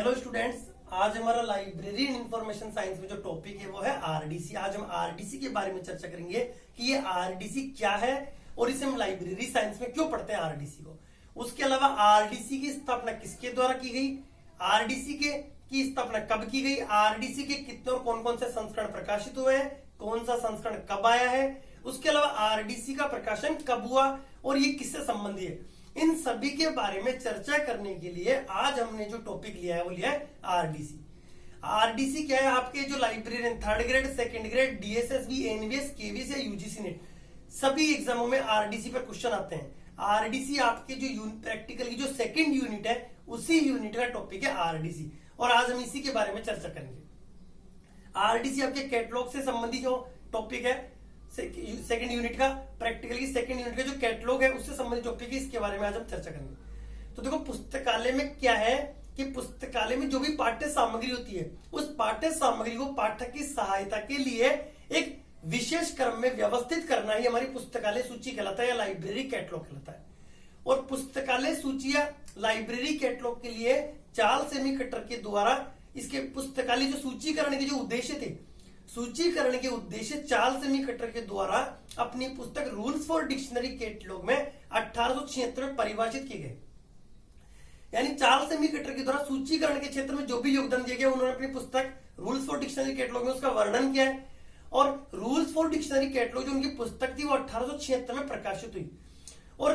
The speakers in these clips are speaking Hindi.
हेलो स्टूडेंट्स, आज हमारा लाइब्रेरी एंड इंफॉर्मेशन साइंस में जो टॉपिक है वो है आरडीसी। आज हम आरडीसी के बारे में चर्चा करेंगे कि ये आरडीसी क्या है और इसे हम लाइब्रेरी साइंस में क्यों पढ़ते हैं आरडीसी को। उसके अलावा आरडीसी की स्थापना किसके द्वारा की गई, आरडीसी के की स्थापना कब की गई, आरडीसी के कितने और कौन कौन से संस्करण प्रकाशित हुए हैं, कौन सा संस्करण कब आया है, उसके अलावा आरडीसी का प्रकाशन कब हुआ और ये किससे संबंधित है, इन सभी के बारे में चर्चा करने के लिए आज हमने जो टॉपिक लिया है वो लिया है आरडीसी। आरडीसी क्या है, आपके जो librarian third grade, second grade, DSSB, NVS, KVS या यूजीसी नेट सभी एग्जामों में आरडीसी पर क्वेश्चन आते हैं। आरडीसी आपके जो प्रैक्टिकल की जो सेकंड यूनिट है उसी यूनिट का टॉपिक है आरडीसी, और आज हम इसी के बारे में चर्चा करेंगे। आरडीसी आपके कैटलॉग से संबंधित जो टॉपिक है सेकंड यूनिट का, प्रैक्टिकल की सेकंड यूनिट का जो कैटलॉग है उससे संबंधित टॉपिक है, इसके बारे में आज हम चर्चा करेंगे। तो देखो, पुस्तकालय में क्या है कि पुस्तकालय में जो भी पाठ्य सामग्री होती है उस पाठ्य सामग्री को पाठक की सहायता के लिए एक विशेष क्रम में व्यवस्थित करना ही हमारी पुस्तकालय सूची कहलाता है या लाइब्रेरी कैटलॉग कहलाता है। और पुस्तकालय सूची या लाइब्रेरी कैटलॉग के लिए चार्ल्स सेमी कटर के द्वारा इसके पुस्तकालय जो सूचीकरण के जो उद्देश्य थे, सूचीकरण के उद्देश्य चार्ल्स सेमी कटर के द्वारा अपनी पुस्तक रूल्स फॉर डिक्शनरी कैटलॉग में 1876 में परिभाषित किए गए। यानी चार्ल्स सेमी कटर के द्वारा सूचीकरण के क्षेत्र में जो भी योगदान दिया गया उन्होंने अपनी पुस्तक रूल्स फॉर डिक्शनरी कैटलॉग में उसका वर्णन किया है। और रूल्स फॉर डिक्शनरी कैटलॉग जो उनकी पुस्तक थी वो 1876 में प्रकाशित हुई। और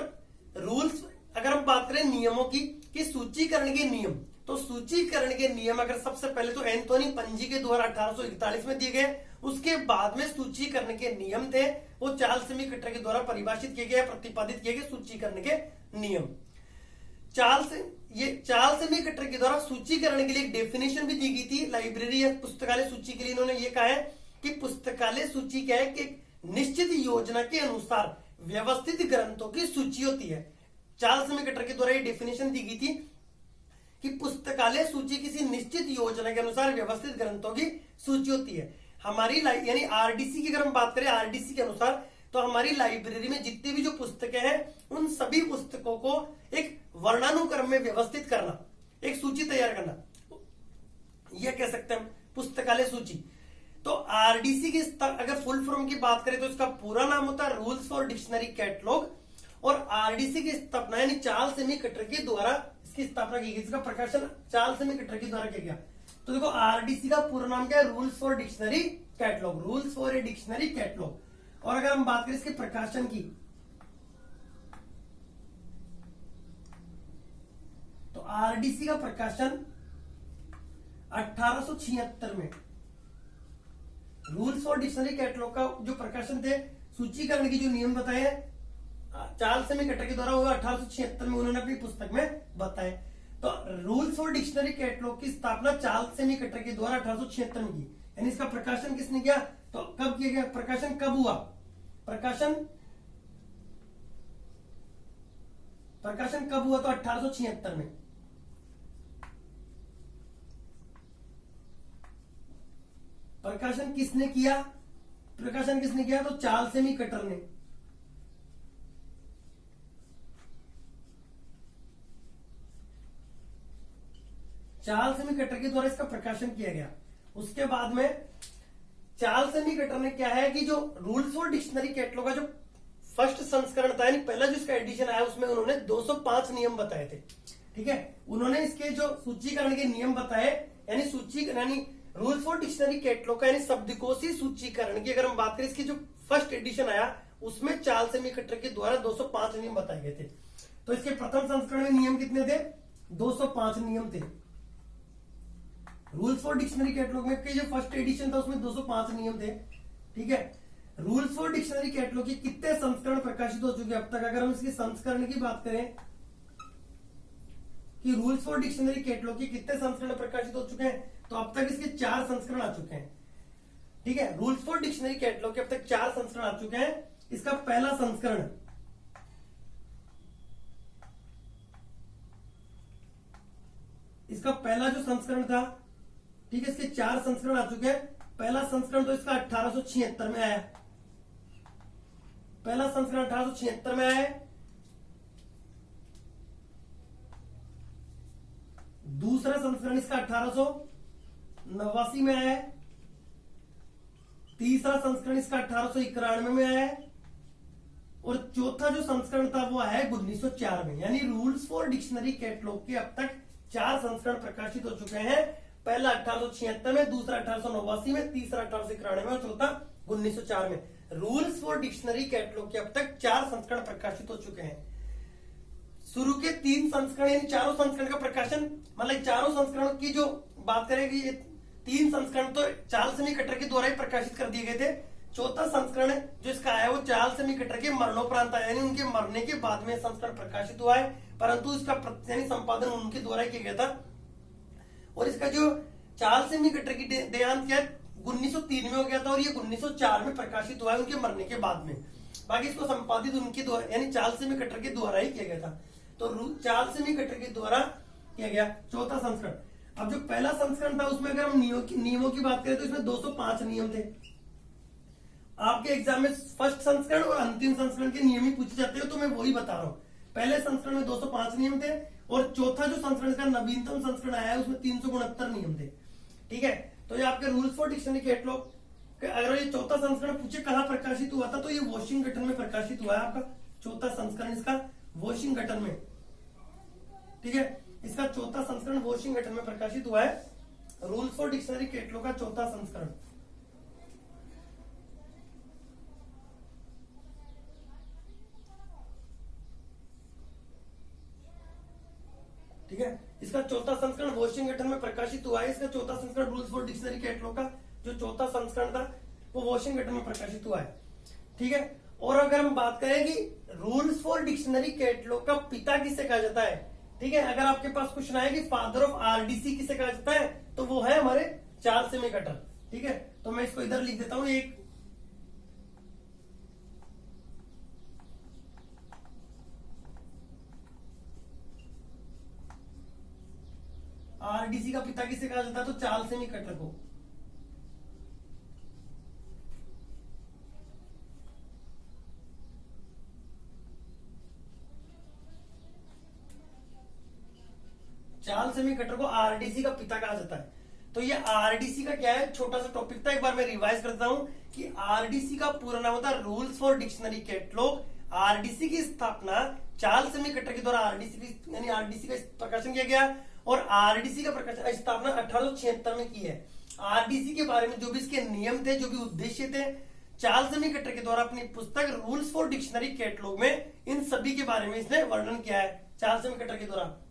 रूल्स अगर हम बात करें नियमों की कि सूचीकरण के नियम, तो सूचीकरण के नियम अगर सबसे पहले तो एंथोनी पंजी के द्वारा 1841 में दिए गए, उसके बाद में सूचीकरण के नियम थे वो चार्ल्स सेमी कटर के द्वारा परिभाषित किए गए, प्रतिपादित किए गए सूचीकरण के नियम। चार्ल्स सेमी कटर के द्वारा सूचीकरण के लिए एक डेफिनेशन भी दी गई थी लाइब्रेरी या पुस्तकालय सूची के लिए। इन्होंने ये कहा है कि पुस्तकालय सूची क्या है कि निश्चित योजना के अनुसार व्यवस्थित ग्रंथों की सूची होती है। चार्ल्स सेमी कटर के द्वारा ये डेफिनेशन दी गई थी कि पुस्तकालय सूची किसी निश्चित योजना के अनुसार व्यवस्थित ग्रंथों की सूची होती है। हमारी यानी आरडीसी की अगर हम बात करें आरडीसी के अनुसार, तो हमारी लाइब्रेरी में जितनी भी जो पुस्तकें हैं उन सभी पुस्तकों को एक वर्णानुक्रम में व्यवस्थित करना, एक सूची तैयार करना, यह कह सकते हैं पुस्तकालय सूची। तो आरडीसी की अगर फुल फॉर्म की बात करें तो इसका पूरा नाम होता है रूल्स फॉर डिक्शनरी कैटलॉग। और आरडीसी की स्थापना यानी चार्ल्स सेमी कटर के द्वारा इसकी स्थापना की गई, इसका प्रकाशन चार्ल्स सेमी कटर के द्वारा किया गया। तो देखो, आरडीसी का पूरा नाम क्या है, rules for dictionary catalogue, rules for a dictionary catalogue. और अगर हम बात करें इसके प्रकाशन की, तो आरडीसी का प्रकाशन 1876 में रूल्स फॉर डिक्शनरी कैटलॉग का जो प्रकाशन थे, सूचीकरण के जो नियम बताए हैं चार्ल्स सेमी कटर के द्वारा हुआ 1876 में, उन्होंने अपनी पुस्तक में बताए। तो रूल्स फॉर डिक्शनरी कैटलॉग की स्थापना चार्ल्स सेमी कटर के द्वारा 1876 में की। यानी इसका प्रकाशन किसने किया, तो कब किया गया, प्रकाशन कब हुआ, प्रकाशन कब हुआ, तो 1876 में। प्रकाशन किसने किया, तो चार्ल्स सेमी कटर ने। चार्ल्स सेमी कटर के द्वारा इसका प्रकाशन किया गया। उसके बाद में चार्ल्स सेमी कटर ने क्या है कि जो रूल्स फॉर डिक्शनरी कैटलॉग का जो फर्स्ट संस्करण था, यानी पहला जो इसका एडिशन आया उसमें उन्होंने 205 नियम बताए थे। ठीक है, उन्होंने इसके जो सूचीकरण के नियम बताए, यानी रूल्स फॉर डिक्शनरी कैटलॉग का यानी शब्दकोशी सूचीकरण की अगर हम बात करें, इसकी जो फर्स्ट एडिशन आया उसमें चार्ल्स सेमी कटर के द्वारा 205 नियम बताए गए थे। तो इसके प्रथम संस्करण में नियम कितने थे, 205 नियम थे। रूल्स फॉर डिक्शनरी कैटलॉग में जो फर्स्ट एडिशन था उसमें 205 नियम थे। ठीक है, रूल्स फॉर डिक्शनरी कैटलॉग के कितने संस्करण प्रकाशित हो चुके हैं अब तक, अगर हम इसके संस्करण की बात करें कि रूल्स फॉर डिक्शनरी कैटलॉग के कितने संस्करण प्रकाशित हो चुके हैं, तो अब तक इसके 4 संस्करण आ चुके हैं। ठीक है, रूल्स फॉर डिक्शनरी कैटलॉग के अब तक 4 संस्करण आ चुके हैं। इसका पहला संस्करण, इसका पहला जो संस्करण था, ठीक है, इसके 4 संस्करण आ चुके हैं। पहला संस्करण तो इसका 1876 में आया, पहला संस्करण 1876 में आया है। दूसरा संस्करण इसका 1889 में आया है। तीसरा संस्करण इसका 1891 में आया है। और चौथा जो संस्करण था वो आया है 1904 में। यानी रूल्स फॉर डिक्शनरी कैटलॉग के अब तक 4 संस्करण प्रकाशित हो चुके हैं। पहला 1876 में, दूसरा 1889 में, तीसरा 1891 में और चौथा 1904 में। रूल्स फॉर डिक्शनरी कैटलॉग के अब तक 4 संस्करण प्रकाशित हो चुके हैं। शुरू के 3 संस्करण यानी चारों संस्करण का प्रकाशन, मतलब चारों संस्करणों की जो बात करेंगे, ये 3 संस्करण तो चार्ल्स सेमी कटर के द्वारा ही प्रकाशित कर दिए गए थे। चौथा संस्करण जो इसका आया वो चार्ल्स सेमी कटर के मरणोपरांत आया, यानी उनके मरने के बाद में संस्करण प्रकाशित हुआ है, परंतु इसका यानी संपादन उनके द्वारा ही किया गया था। और इसका जो चार्ल्स सेमी कटर की देहांत क्या 1903 में हो गया था और ये 1904 में प्रकाशित हुआ है उनके मरने के बाद में। बाकी इसको संपादित उनके द्वारा यानी चार्ल्स सेमी कटर के द्वारा ही किया गया था। तो चार्ल्स सेमी कटर के द्वारा किया गया चौथा संस्करण। अब जो पहला संस्करण था उसमें अगर हम नियमों की बात करें तो इसमें 205 नियम थे। आपके एग्जाम में फर्स्ट संस्करण और अंतिम संस्करण के नियम ही पूछे जाते हैं, तो मैं वही बता रहा हूँ। पहले संस्करण में 205 नियम थे और चौथा जो संस्करण का नवीनतम संस्करण आया है उसमें 369 नियम थे। ठीक है, तो ये आपके रूल्स फॉर डिक्शनरी कैटलॉग। अगर ये चौथा संस्करण पूछे कहाँ प्रकाशित हुआ था तो ये वॉशिंगटन में प्रकाशित हुआ है। आपका चौथा संस्करण इसका वॉशिंगटन में, ठीक है, इसका चौथा संस्करण वॉशिंगटन में प्रकाशित हुआ है। रूल्स फॉर डिक्शनरी कैटलॉग का चौथा संस्करण। ठीक है, इसका चौथा संस्करण वॉशिंगटन में प्रकाशित हुआ है। इसका चौथा संस्करण रूल्स फॉर डिक्शनरी कैटलॉग का जो चौथा संस्करण था वो वॉशिंगटन में प्रकाशित हुआ है। ठीक है, और अगर हम बात करें कि रूल्स फॉर डिक्शनरी कैटलॉग का पिता किसे कहा जाता है, ठीक है, अगर आपके पास क्वेश्चन आया कि फादर ऑफ आरडीसी किसे कहा जाता है तो वो है हमारे चार्ल्स सेमी कटर। ठीक है, तो मैं इसको इधर लिख देता हूं। एक आरडीसी का पिता किसे कहा जाता है तो चार्ल्स सेमी कटर को। चार्ल्स सेमी कटर को आरडीसी का पिता कहा जाता है। तो ये आरडीसी का क्या है, छोटा सा टॉपिक था, एक बार मैं रिवाइज करता हूं कि आरडीसी का पूरा नाम होता है rules for dictionary catalogue. RDC की स्थापना चार्ल्स सेमी कटर के द्वारा यानी आरडीसी का प्रकाशन किया गया और आरडीसी का प्रकाशन स्थापना 1876 में की है। आरडीसी के बारे में जो भी इसके नियम थे, जो भी उद्देश्य थे, चार्ल्स सेमी कटर के द्वारा अपनी पुस्तक रूल्स फॉर डिक्शनरी कैटलॉग में इन सभी के बारे में इसने वर्णन किया है। चार्ल्स सेमी कटर के द्वारा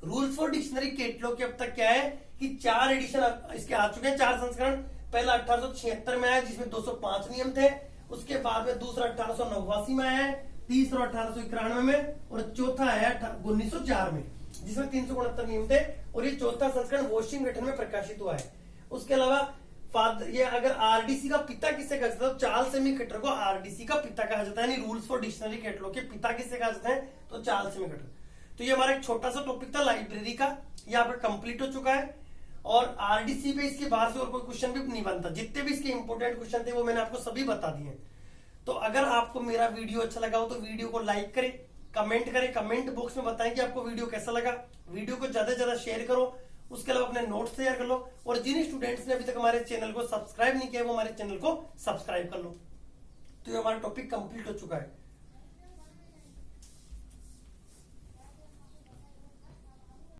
रूल्स फॉर डिक्शनरी कैटलॉग के अब तक क्या है कि 4 एडिशन इसके आ चुके हैं, 4 संस्करण। पहला 1876 में आया जिसमें 205 नियम थे। उसके बाद में दूसरा 1889 में आया है, तीसरा 1891 में और चौथा आया 1904 में जिसमें 369 नियम थे। और ये चौथा संस्करण वॉशिंगटन में प्रकाशित हुआ है। उसके अलावा ये अगर आरडीसी का पिता किसे कहा जाता है तो चार्ल्स सेमी कटर को आरडीसी का पिता कहा जाता है। यानी रूल्स फॉर डिक्शनरी कैटलॉग के पिता किसे कहा जाता है तो चार्ल्स सेमी कटर। तो ये हमारा एक छोटा सा टॉपिक था लाइब्रेरी का, ये यहाँ पर कंप्लीट हो चुका है। और आरडीसी पे इसके बाहर से और कोई क्वेश्चन भी नहीं बनता। जितने भी इसके इंपोर्टेंट क्वेश्चन थे वो मैंने आपको सभी बता दिए। तो अगर आपको मेरा वीडियो अच्छा लगा हो तो वीडियो को लाइक करें, कमेंट करें, कमेंट बॉक्स में बताएं कि आपको वीडियो कैसा लगा। वीडियो को ज्यादा से ज्यादा शेयर करो। उसके अलावा अपने नोट्स तैयार कर लो और जिन स्टूडेंट्स ने अभी तक हमारे चैनल को सब्सक्राइब नहीं किया वो हमारे चैनल को सब्सक्राइब कर लो। तो ये हमारा टॉपिक कंप्लीट हो चुका है।